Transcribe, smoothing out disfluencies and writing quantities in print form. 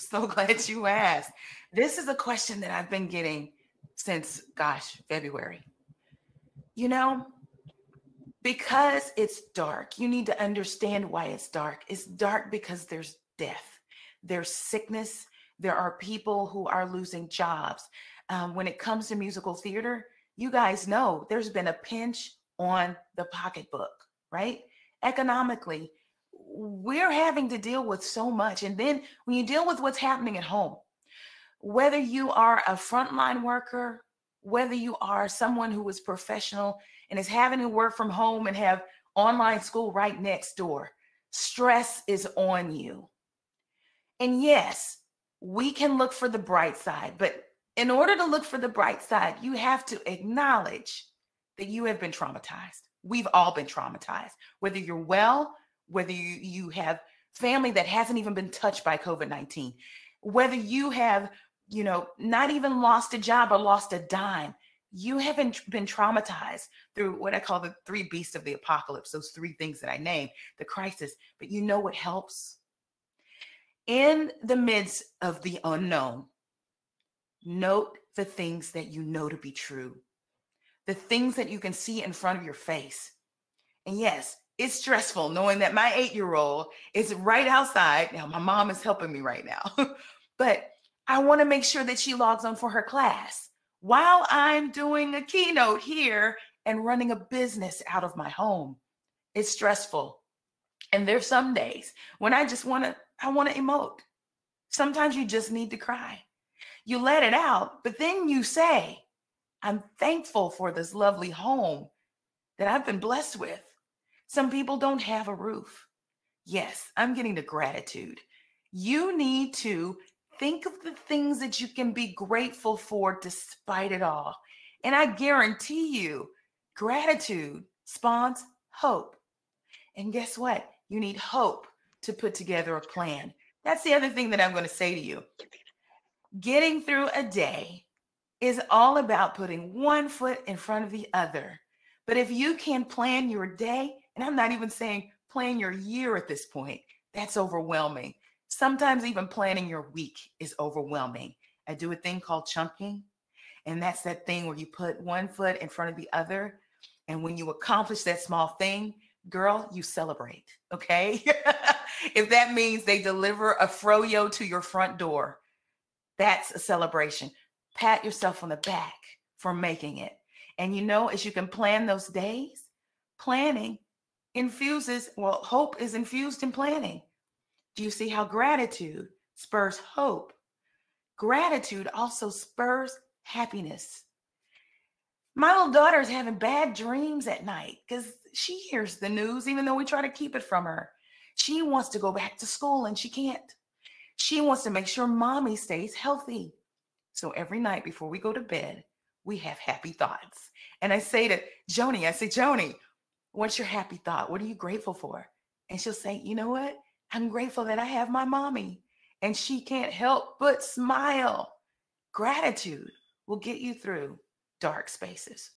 So glad you asked. This is a question that I've been getting since, gosh, February. You know, because it's dark, you need to understand why it's dark. It's dark because there's death, there's sickness, there are people who are losing jobs. When it comes to musical theater, you guys know there's been a pinch on the pocketbook, right? Economically, we're having to deal with so much. And then when you deal with what's happening at home, whether you are a frontline worker, whether you are someone who is professional and is having to work from home and have online school right next door, stress is on you. And yes, we can look for the bright side, but in order to look for the bright side, you have to acknowledge that you have been traumatized. We've all been traumatized, whether you're well, whether you have family that hasn't even been touched by COVID-19, whether you have, not even lost a job or lost a dime. You haven't been traumatized through what I call the three beasts of the apocalypse, those three things that I named, the crisis. But you know what helps? In the midst of the unknown, note the things that you know to be true, the things that you can see in front of your face. And yes, it's stressful knowing that my 8-year-old is right outside. Now, my mom is helping me right now, but I want to make sure that she logs on for her class while I'm doing a keynote here and running a business out of my home. It's stressful. And there's some days when I want to emote. Sometimes you just need to cry. You let it out, but then you say, I'm thankful for this lovely home that I've been blessed with. Some people don't have a roof. Yes, I'm getting to gratitude. You need to think of the things that you can be grateful for despite it all. And I guarantee you, gratitude spawns hope. And guess what? You need hope to put together a plan. That's the other thing that I'm going to say to you. Getting through a day is all about putting one foot in front of the other. But if you can plan your day, and I'm not even saying plan your year at this point, that's overwhelming. Sometimes even planning your week is overwhelming. I do a thing called chunking, and that's that thing where you put one foot in front of the other. And when you accomplish that small thing, girl, you celebrate, okay? If that means they deliver a froyo to your front door, that's a celebration. Pat yourself on the back for making it. And as you can plan those days, planning hope is infused in planning. Do you see how gratitude spurs hope? Gratitude also spurs happiness. My little daughter is having bad dreams at night because she hears the news, even though we try to keep it from her. She wants to go back to school and she can't. She wants to make sure mommy stays healthy. So every night before we go to bed, we have happy thoughts. And I say to Joni, what's your happy thought? What are you grateful for? And she'll say, you know what? I'm grateful that I have my mommy. And she can't help but smile. Gratitude will get you through dark spaces.